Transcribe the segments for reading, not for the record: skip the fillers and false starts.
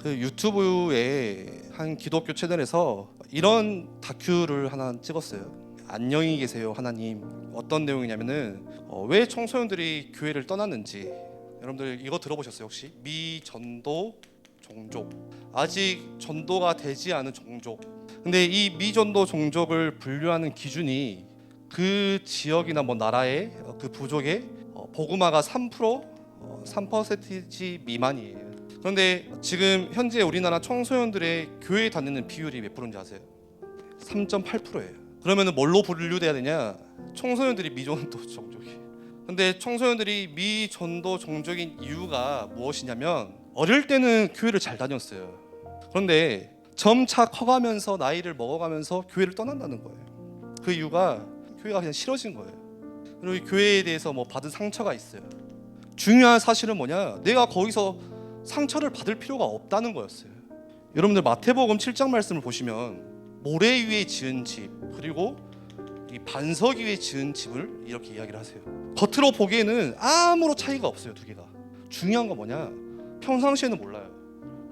그 유튜브에 한 기독교 채널에서 이런 다큐를 하나 찍었어요. 안녕히 계세요 하나님. 어떤 내용이냐면은 왜 청소년들이 교회를 떠났는지. 여러분들 이거 들어보셨어요 혹시? 미전도 종족, 아직 전도가 되지 않은 종족. 근데 이 미전도 종족을 분류하는 기준이 그 지역이나 뭐 나라의 그 부족의 복음화가 3% 미만이에요. 그런데 지금 현재 우리나라 청소년들의 교회 다니는 비율이 몇 프로인지 아세요? 3.8%예요. 그러면 뭘로 분류돼야 되냐? 청소년들이 미전도 종족이에요. 근데 청소년들이 미전도 종족인 이유가 무엇이냐면 어릴 때는 교회를 잘 다녔어요. 그런데 점차 커가면서 나이를 먹어가면서 교회를 떠난다는 거예요. 그 이유가 교회가 그냥 싫어진 거예요. 그리고 교회에 대해서 뭐 받은 상처가 있어요. 중요한 사실은 뭐냐? 내가 거기서 상처를 받을 필요가 없다는 거였어요. 여러분들 마태복음 7장 말씀을 보시면 모래 위에 지은 집 그리고 이 반석 위에 지은 집을 이렇게 이야기를 하세요. 겉으로 보기에는 아무런 차이가 없어요. 두 개가. 중요한 건 뭐냐? 평상시에는 몰라요.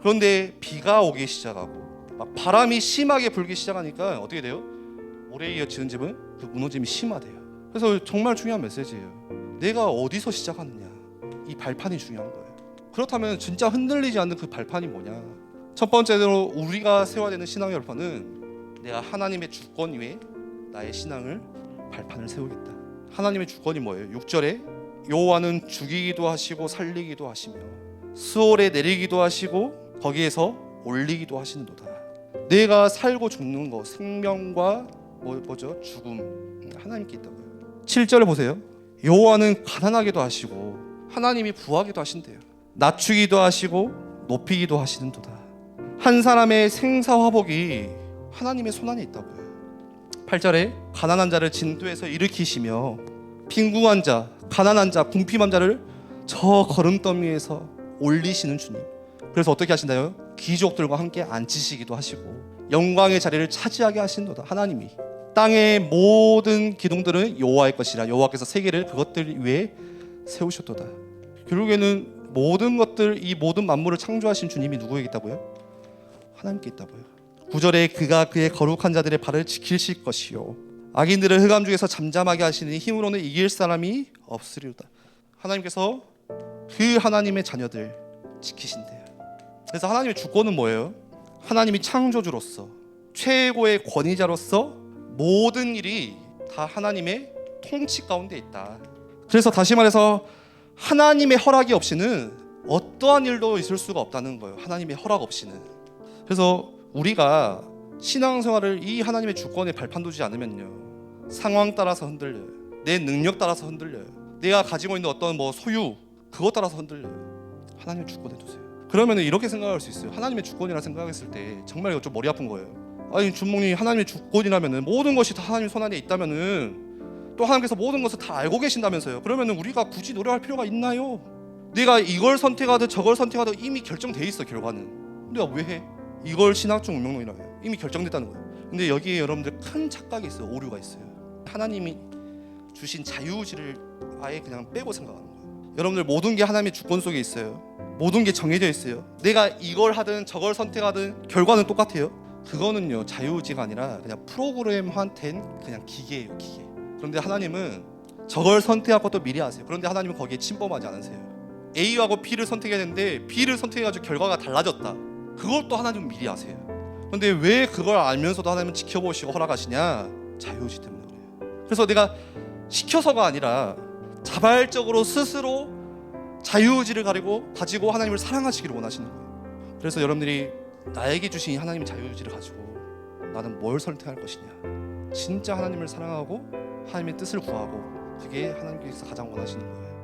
그런데 비가 오기 시작하고 막 바람이 심하게 불기 시작하니까 어떻게 돼요? 모래 위에 지은 집은 그 무너짐이 심하대요. 그래서 정말 중요한 메시지예요. 내가 어디서 시작하느냐, 이 발판이 중요한 거예요. 그렇다면 진짜 흔들리지 않는 그 발판이 뭐냐? 첫 번째로 우리가 세워야 되는 신앙의 발판은 내가 하나님의 주권 위에 나의 신앙을 발판을 세우겠다. 하나님의 주권이 뭐예요? 6절에 여호와는 죽이기도 하시고 살리기도 하시며 수월에 내리기도 하시고 거기에서 올리기도 하시는도다. 내가 살고 죽는 거, 생명과 뭐죠? 죽음, 하나님께 있다고요. 7절에 보세요. 여호와는 가난하게도 하시고 하나님이 부하게도 하신대요. 낮추기도 하시고 높이기도 하시는도다. 한 사람의 생사화복이 하나님의 손안에 있다고요. 8절에 가난한 자를 진도에서 일으키시며 빈궁한 자, 가난한 자, 궁핍한 자를 저 거름더미에서 올리시는 주님. 그래서 어떻게 하신다요? 귀족들과 함께 앉히시기도 하시고 영광의 자리를 차지하게 하신도다. 하나님이 땅의 모든 기둥들은 여호와의 것이라 여호와께서 세계를 그것들 위에 세우셨도다. 결국에는 모든 것들, 이 모든 만물을 창조하신 주님이 누구에게 있다고요? 하나님께 있다고요. 9절에 그가 그의 거룩한 자들의 발을 지키실 것이요 악인들을 흑암 중에서 잠잠하게 하시니 힘으로는 이길 사람이 없으리로다. 하나님께서 그 하나님의 자녀들 지키신대요. 그래서 하나님의 주권은 뭐예요? 하나님이 창조주로서 최고의 권위자로서 모든 일이 다 하나님의 통치 가운데 있다. 그래서 다시 말해서 하나님의 허락이 없이는 어떠한 일도 있을 수가 없다는 거예요. 하나님의 허락 없이는. 그래서 우리가 신앙생활을 이 하나님의 주권에 발판 두지 않으면요, 상황 따라서 흔들려요. 내 능력 따라서 흔들려요. 내가 가지고 있는 어떤 소유, 그것 따라서 흔들려요. 하나님의 주권에 두세요. 그러면 이렇게 생각할 수 있어요. 하나님의 주권이라 생각했을 때 정말 이거 좀 머리 아픈 거예요. 아니 준목님, 하나님의 주권이라면은 모든 것이 다 하나님 손안에 있다면은 또 하나님께서 모든 것을 다 알고 계신다면서요. 그러면은 우리가 굳이 노력할 필요가 있나요? 내가 이걸 선택하든 저걸 선택하든 이미 결정돼 있어. 결과는. 내가 왜 해? 이걸 신학적 운명론이라고 해요. 이미 결정됐다는 거예요. 근데 여기에 여러분들 큰 착각이 있어요. 오류가 있어요. 하나님이 주신 자유의지를 아예 그냥 빼고 생각하는 거예요. 여러분들 모든 게 하나님의 주권 속에 있어요. 모든 게 정해져 있어요. 내가 이걸 하든 저걸 선택하든 결과는 똑같아요. 그거는요 자유의지가 아니라 그냥 프로그램화된 그냥 기계예요. 기계. 그런데 하나님은 저걸 선택할 것도 미리 아세요. 그런데 하나님은 거기에 침범하지 않으세요. A하고 B를 선택해야 되는데 B를 선택해가지고 결과가 달라졌다. 그걸 또 하나님은 미리 아세요. 그런데 왜 그걸 알면서도 하나님은 지켜보시고 허락하시냐? 자유의지 때문에 그래요. 그래서 내가 시켜서가 아니라 자발적으로 스스로 자유의지를 가지고 하나님을 사랑하시기를 원하시는 거예요. 그래서 여러분들이 나에게 주신 하나님의 자유의지를 가지고 나는 뭘 선택할 것이냐, 진짜 하나님을 사랑하고 하나님의 뜻을 구하고, 그게 하나님께서 가장 원하시는 거예요.